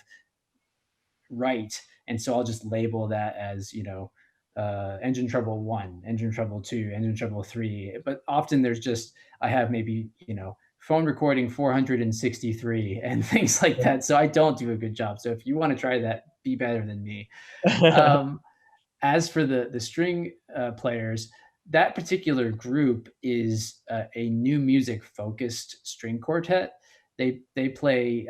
write, and so I'll just label that as, engine trouble 1, engine trouble 2, engine trouble 3. But often there's just, I have maybe, phone recording 463 and things like that. So I don't do a good job. So if you want to try that, be better than me. As for the string players, that particular group is a new music focused string quartet. They play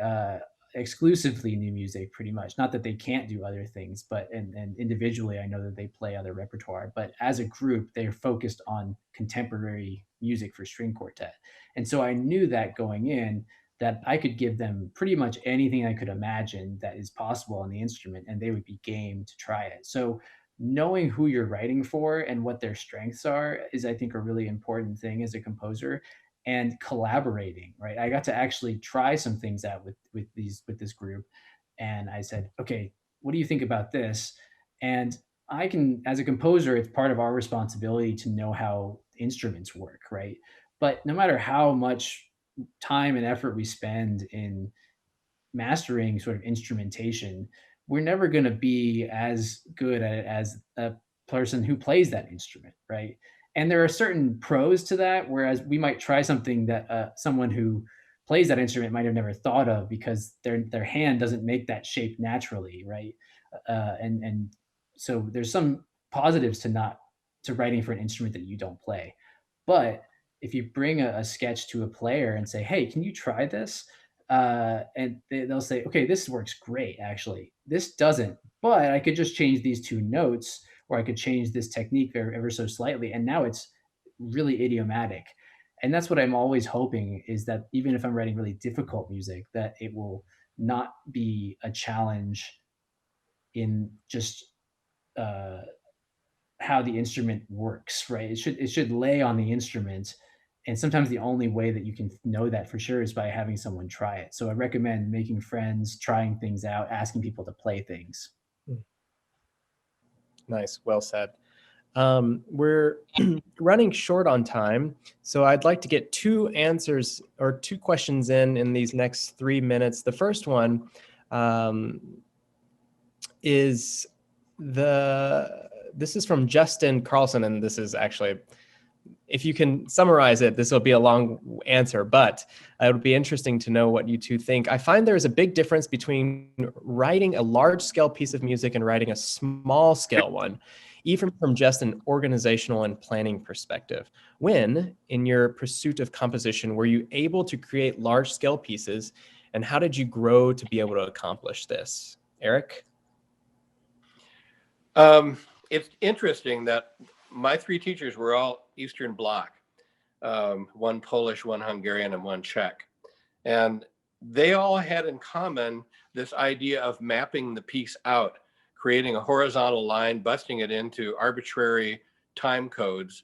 exclusively new music, pretty much. Not that they can't do other things, but and individually, I know that they play other repertoire. But as a group, they're focused on contemporary music for string quartet. And so I knew that going in, that I could give them pretty much anything I could imagine that is possible on the instrument, and they would be game to try it. So knowing who you're writing for and what their strengths are is, I think, a really important thing as a composer. And collaborating, right? I got to actually try some things out with this group, and I said, okay, what do you think about this? And I can, as a composer, it's part of our responsibility to know how instruments work, right? But no matter how much time and effort we spend in mastering sort of instrumentation, we're never going to be as good at it as a person who plays that instrument, right? And there are certain pros to that, whereas we might try something that someone who plays that instrument might have never thought of, because their hand doesn't make that shape naturally, right? And so there's some positives to writing for an instrument that you don't play. But if you bring a sketch to a player and say, "Hey, can you try this?" And they'll say, "Okay, this works great. Actually, this doesn't, but I could just change these 2 notes, or I could change this technique ever so slightly, and now it's really idiomatic." And that's what I'm always hoping, is that even if I'm writing really difficult music, that it will not be a challenge in just uh, how the instrument works, right? It should lay on the instrument. And sometimes the only way that you can know that for sure is by having someone try it. So I recommend making friends, trying things out, asking people to play things. Nice, well said. We're running short on time, so I'd like to get 2 answers or 2 questions in these next 3 minutes. The first one is this is from Justin Carlson, and this is actually, if you can summarize it, this will be a long answer, but it would be interesting to know what you 2 think. I find there is a big difference between writing a large-scale piece of music and writing a small-scale one, even from just an organizational and planning perspective. When, in your pursuit of composition, were you able to create large-scale pieces, and how did you grow to be able to accomplish this? Eric? It's interesting that my 3 teachers were all Eastern Bloc, 1 Polish, 1 Hungarian, and 1 Czech. And they all had in common this idea of mapping the piece out, creating a horizontal line, busting it into arbitrary time codes.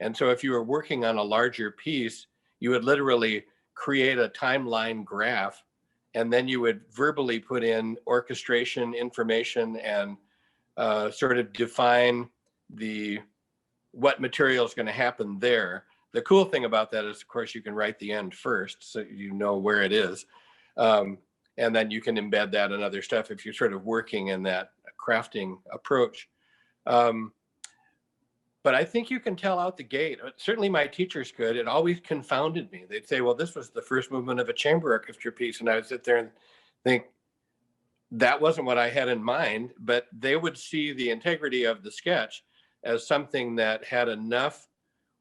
And so if you were working on a larger piece, you would literally create a timeline graph, and then you would verbally put in orchestration information and sort of define what material is going to happen there. The cool thing about that is, of course, you can write the end first, so you know where it is. And then you can embed that in other stuff if you're sort of working in that crafting approach. But I think you can tell out the gate. Certainly my teachers could. It always confounded me. They'd say, well, this was the first movement of a chamber orchestra piece. And I would sit there and think, that wasn't what I had in mind, but they would see the integrity of the sketch as something that had enough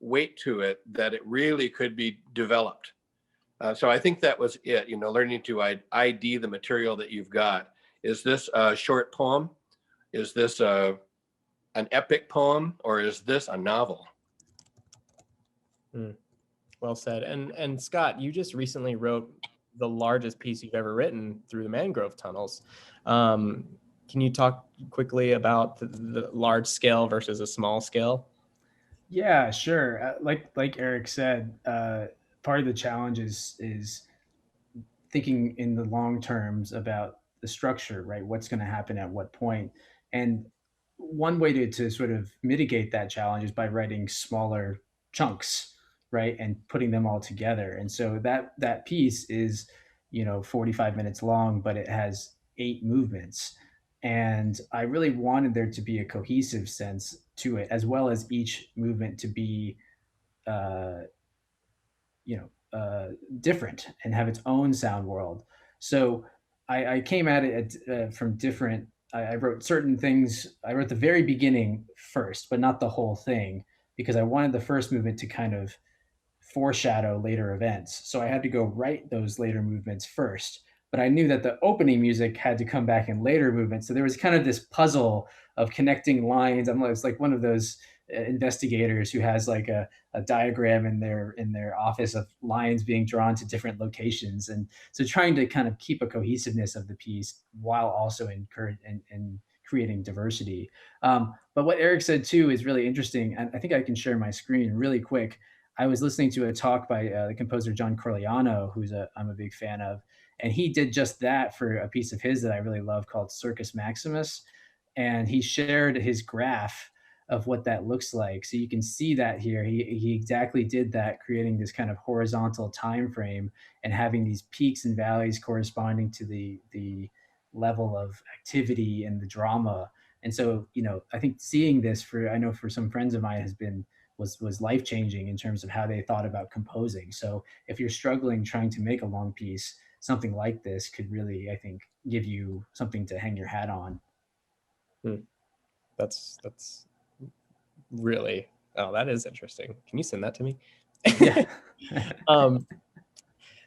weight to it that it really could be developed. So I think that was it, learning to ID the material that you've got. Is this a short poem? Is this an epic poem, or is this a novel? Well said. And Scott, you just recently wrote the largest piece you've ever written through the mangrove tunnels. Can you talk quickly about the large scale versus a small scale? Yeah, sure. Like Eric said, part of the challenge is thinking in the long terms about the structure, right? What's going to happen at what point. And one way to sort of mitigate that challenge is by writing smaller chunks, right? And putting them all together. And so that piece is, 45 minutes long, but it has 8 movements. And I really wanted there to be a cohesive sense to it, as well as each movement to be uh, different and have its own sound world. So I came at it from different. I wrote certain things. I wrote the very beginning first, but not the whole thing, because I wanted the first movement to kind of foreshadow later events. So I had to go write those later movements first. But I knew that the opening music had to come back in later movements. So there was kind of this puzzle of connecting lines. It's like one of those investigators who has like a diagram in their office of lines being drawn to different locations. And so trying to kind of keep a cohesiveness of the piece while also encourage and creating diversity. But what Eric said too is really interesting. And I think I can share my screen really quick. I was listening to a talk by the composer John Corigliano, I'm a big fan of, and he did just that for a piece of his that I really love called Circus Maximus, and he shared his graph of what that looks like. So you can see that here. He exactly did that, creating this kind of horizontal time frame and having these peaks and valleys corresponding to the level of activity and the drama. And so, I think seeing this I know for some friends of mine was life changing in terms of how they thought about composing. So if you're struggling trying to make a long piece, something like this could really, I think, give you something to hang your hat on. That's really, oh, that is interesting. Can you send that to me? Yeah.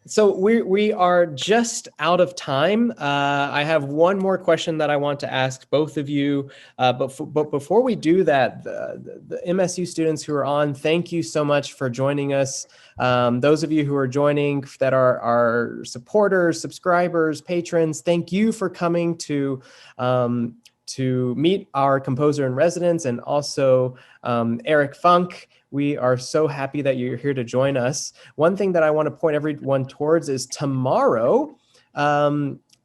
So we are just out of time. I have one more question that I want to ask both of you. But before we do that, the MSU students who are on, thank you so much for joining us. Those of you who are joining that are our supporters, subscribers, patrons, thank you for coming to meet our composer in residence and also Eric Funk. We are so happy that you're here to join us. One thing that I want to point everyone towards is tomorrow,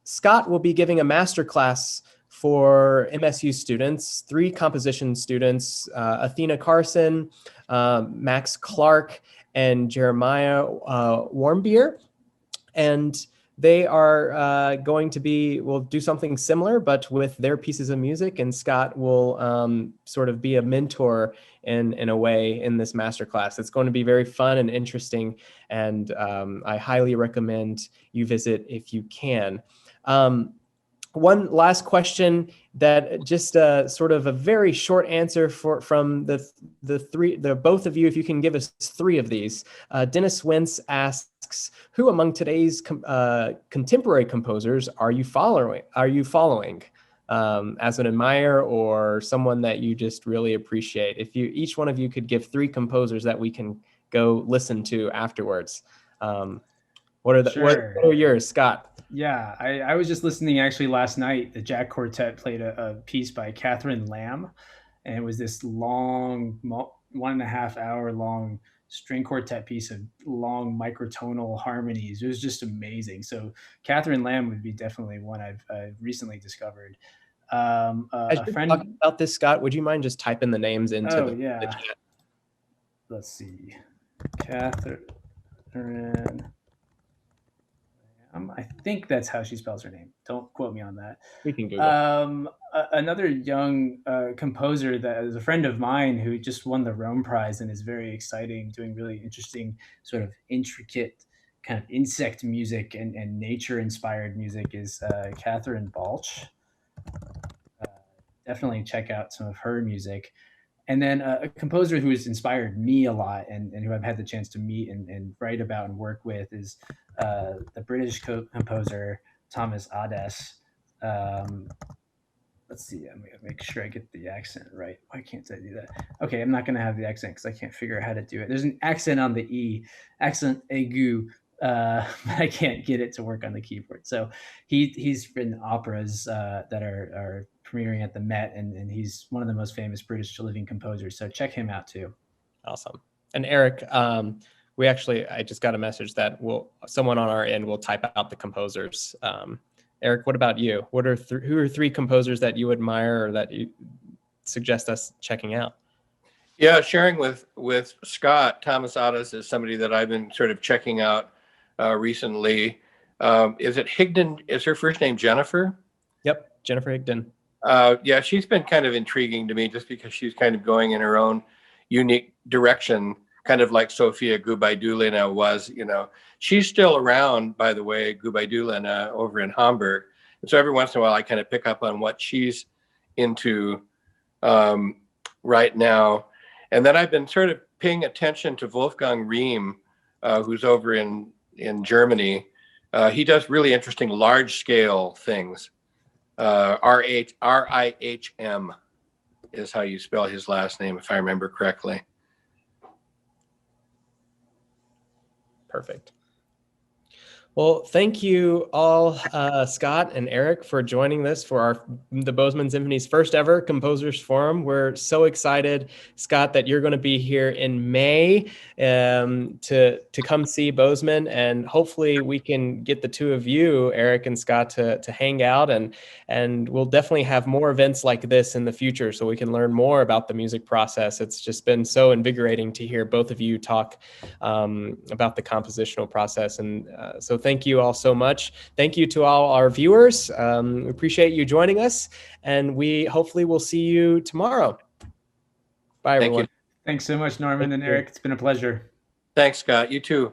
Scott will be giving a masterclass for MSU students, 3 composition students, Athena Carson, Max Clark, and Jeremiah Warmbier. And they are will do something similar, but with their pieces of music. And Scott will sort of be a mentor in a way in this masterclass. It's going to be very fun and interesting. And I highly recommend you visit if you can. One last question that just sort of a very short answer from the both of you, if you can give us 3 of these. Dennis Wentz asks, who among today's contemporary composers are you following as an admirer or someone that you just really appreciate? If each one of you could give 3 composers that we can go listen to afterwards. What are yours, Scott? Yeah, I was just listening actually last night. The Jack Quartet played a piece by Catherine Lamb, and it was this long, 1.5 hour long string quartet piece of long microtonal harmonies. It was just amazing. So Catherine Lamb would be definitely one I've recently discovered. As you're talking about this, Scott, would you mind just typing the names into the chat? Let's see, Catherine. I think that's how she spells her name. Don't quote me on that. We can Google. Another young composer that is a friend of mine who just won the Rome Prize and is very exciting, doing really interesting, sort of intricate kind of insect music and nature-inspired music is Catherine Balch. Definitely check out some of her music. And then a composer who has inspired me a lot and who I've had the chance to meet and write about and work with is the British composer Thomas Auds. let's see, I'm gonna make sure I get the accent right. Why can't I do that? Okay, I'm not gonna have the accent because I can't figure out how to do it. There's an accent on the E, accent aigu, but I can't get it to work on the keyboard. So he's written operas that are premiering at the Met, and he's one of the most famous British living composers. So check him out too. Awesome. And Eric, I just got a message that someone on our end will type out the composers. Eric, what about you? Who are three composers that you admire or that you suggest us checking out? Yeah, sharing with Scott, Thomas Auds is somebody that I've been sort of checking out recently. Is it Higdon? Is her first name Jennifer? Yep, Jennifer Higdon. Yeah, she's been kind of intriguing to me just because she's kind of going in her own unique direction, kind of like Sofia Gubaidulina was. She's still around, by the way, Gubaidulina over in Hamburg. And so every once in a while, I kind of pick up on what she's into right now. And then I've been sort of paying attention to Wolfgang Reem, who's over in Germany. He does really interesting large scale things. Rihm is how you spell his last name, if I remember correctly. Perfect. Well, thank you all, Scott and Eric, for joining this for the Bozeman Symphony's first ever Composers Forum. We're so excited, Scott, that you're going to be here in May to come see Bozeman, and hopefully we can get the two of you, Eric and Scott, to hang out, and we'll definitely have more events like this in the future so we can learn more about the music process. It's just been so invigorating to hear both of you talk about the compositional process, and so thank you all so much. Thank you to all our viewers. We appreciate you joining us, and we hopefully will see you tomorrow. Bye, everyone. Thanks so much, Norman and Eric. It's been a pleasure. Thanks, Scott. You too.